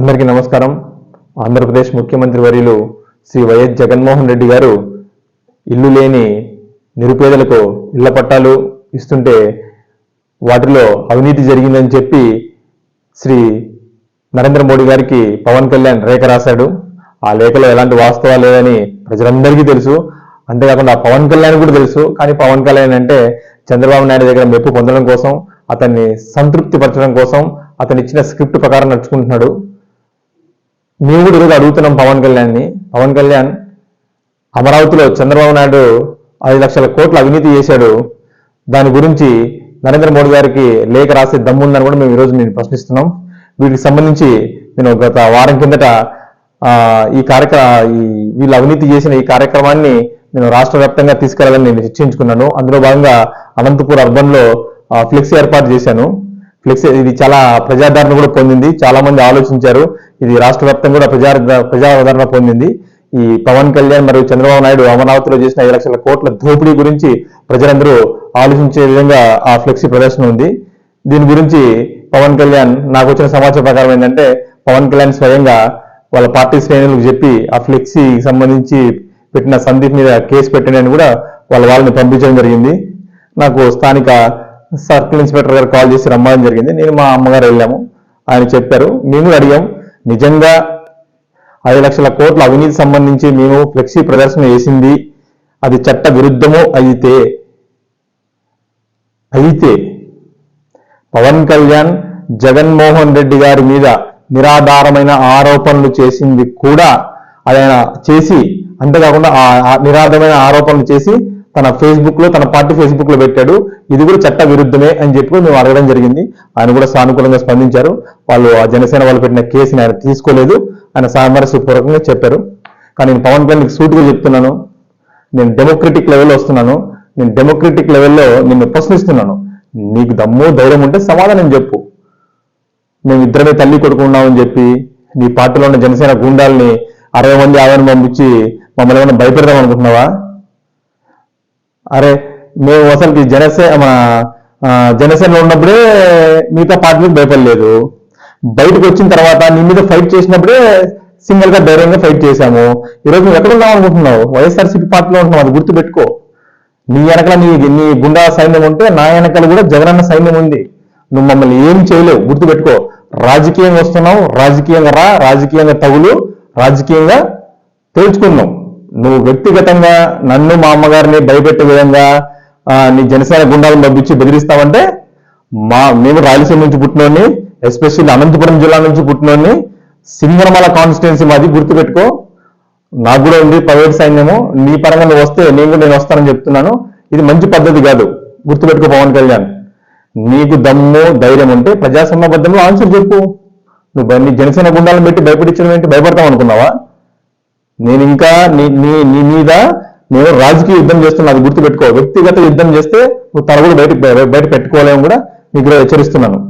అందరికీ నమస్కారం. ఆంధ్రప్రదేశ్ ముఖ్యమంత్రి వర్యులు శ్రీ వైఎస్ జగన్మోహన్ రెడ్డి గారు ఇల్లు లేని నిరుపేదలకు ఇళ్ల పట్టాలు ఇస్తుంటే వాటిలో అవినీతి జరిగిందని చెప్పి శ్రీ నరేంద్ర మోడీ గారికి పవన్ కళ్యాణ్ లేఖ రాశాడు. ఆ లేఖలో ఎలాంటి వాస్తవాలు లేదని ప్రజలందరికీ తెలుసు. అంతేకాకుండా పవన్ కళ్యాణ్ కూడా తెలుసు. కానీ పవన్ కళ్యాణ్ అంటే చంద్రబాబు నాయుడు దగ్గర మెప్పు పొందడం కోసం, అతన్ని సంతృప్తి పరచడం కోసం అతను ఇచ్చిన స్క్రిప్ట్ ప్రకారం నడుచుకుంటున్నాడు. మేము కూడా ఈరోజు అడుగుతున్నాం పవన్ కళ్యాణ్ అమరావతిలో చంద్రబాబు నాయుడు 5 లక్షల కోట్ల అవినీతి చేశాడు. దాని గురించి నరేంద్ర మోడీ గారికి లేఖ రాసే దమ్ముందని కూడా మేము ఈరోజు నేను ప్రశ్నిస్తున్నాం. వీటికి సంబంధించి నేను గత వారం కిందట వీళ్ళు అవినీతి చేసిన ఈ కార్యక్రమాన్ని నేను రాష్ట్ర వ్యాప్తంగా తీసుకెళ్లాలని నేను నిశ్చయించుకున్నాను. అందులో భాగంగా అనంతపూర్ అర్బన్ లో ఫ్లెక్సీ ఏర్పాటు చేశాను. ఇది చాలా ప్రజాదరణ కూడా పొందింది. చాలా మంది ఆలోచించారు. ఇది రాష్ట్ర వ్యాప్తంగా కూడా ప్రజాదరణ పొందింది. ఈ పవన్ కళ్యాణ్ మరియు చంద్రబాబు నాయుడు అమరావతిలో చేసిన 5 లక్షల కోట్ల దోపిడీ గురించి ప్రజలందరూ ఆలోచించే విధంగా ఆ ఫ్లెక్సీ ప్రదర్శన ఉంది. దీని గురించి పవన్ కళ్యాణ్ నాకు వచ్చిన సమాచారం ప్రకారం ఏంటంటే పవన్ కళ్యాణ్ స్వయంగా వాళ్ళ పార్టీ శ్రేణులకు చెప్పి ఆ ఫ్లెక్సీ సంబంధించి పెట్టిన సందీప్ మీద కేసు పెట్టండి కూడా వాళ్ళని పంపించడం జరిగింది. నాకు స్థానిక సర్కిల్ ఇన్స్పెక్టర్ గారు కాల్ చేసి రమ్మడం జరిగింది. నేను మా అమ్మగారు వెళ్ళాము. ఆయన చెప్పారు. మేము అడిగాం, నిజంగా 5 లక్షల కోట్ల అవినీతి సంబంధించి మేము ఫ్లెక్సీ ప్రదర్శన చేసింది అది చట్ట విరుద్ధమో అయితే పవన్ కళ్యాణ్ జగన్మోహన్ రెడ్డి గారి మీద నిరాధారమైన ఆరోపణలు చేసింది కూడా ఆయన చేసి, అంతేకాకుండా ఆ నిరాధారమైన ఆరోపణలు చేసి తన పార్టీ ఫేస్బుక్ లో పెట్టాడు. ఇది కూడా చట్ట విరుద్ధమే అని చెప్పి మేము అడగడం జరిగింది. ఆయన కూడా సానుకూలంగా స్పందించారు. ఆ జనసేన వాళ్ళు పెట్టిన కేసుని ఆయన తీసుకోలేదు. ఆయన సామరస్యపూర్వకంగా చెప్పారు. కానీ నేను పవన్ కళ్యాణ్ సూటిగా చెప్తున్నాను, నేను డెమోక్రటిక్ లెవెల్లో వస్తున్నాను. నేను డెమోక్రటిక్ లెవెల్లో నిన్ను ప్రశ్నిస్తున్నాను. నీకు దమ్ము ధైర్యం ఉంటే సమాధానం చెప్పు. మేము ఇద్దరమే తల్లి కొడుకు ఉన్నామని చెప్పి నీ పార్టీలో ఉన్న జనసేన గుండాల్ని 60 మంది 50 పంపించి మమ్మల్ని ఏమైనా భయపెడదాం అనుకుంటున్నావా? అరే మేము అసలు జనసేనలో ఉన్నప్పుడే మిగతా పార్టీలకు భయపడలేదు. బయటకు వచ్చిన తర్వాత నీ మీద ఫైట్ చేసినప్పుడే సింగిల్ గా ధైర్యంగా ఫైట్ చేశాము. ఈరోజు నువ్వు ఎక్కడ ఉన్నావు అనుకుంటున్నావు? వైఎస్ఆర్సీపీ పార్టీలో ఉంటున్నావు. అది గుర్తుపెట్టుకో. నీ వెనకాల నీ గుండా సైన్యం ఉంటే నా వెనకాల కూడా జగనన్న సైన్యం ఉంది. నువ్వు మమ్మల్ని ఏం చేయలేవు, గుర్తుపెట్టుకో. రాజకీయంగా వస్తున్నావు, రాజకీయంగా రా, రాజకీయంగా తగులు, రాజకీయంగా తేల్చుకుందాం. నువ్వు వ్యక్తిగతంగా నన్ను మా అమ్మగారిని భయపెట్టే విధంగా నీ జనసేన గుండాలను పంపించి బెదిరిస్తావంటే మేము రాయలసీమ నుంచి పుట్టినోడిని, ఎస్పెషల్లీ అనంతపురం జిల్లా నుంచి పుట్టినోడిని, సింగనమల కాన్స్టిట్యున్సీ మాది, గుర్తుపెట్టుకో. నాకు కూడా ఉంది ప్రైవేట్ సైన్యము. నీ పరంగా నువ్వు వస్తే నేను వస్తానని చెప్తున్నాను. ఇది మంచి పద్ధతి కాదు, గుర్తుపెట్టుకో పవన్ కళ్యాణ్. నీకు దమ్ము ధైర్యం ఉంటే ప్రజాస్వామ్యబద్ధంలో ఆన్సర్ చెప్పు. నువ్వు నీ జనసేన గుండాలను పెట్టి భయపడించడం ఏంటి? భయపడతావు అనుకున్నావా? నేను ఇంకా నీ మీద నేను రాజకీయ యుద్ధం చేస్తున్నా, అది గుర్తుపెట్టుకో. వ్యక్తిగత యుద్ధం చేస్తే నువ్వు తల కూడా బయట పెట్టుకోలేము కూడా నీకు హెచ్చరిస్తున్నాను.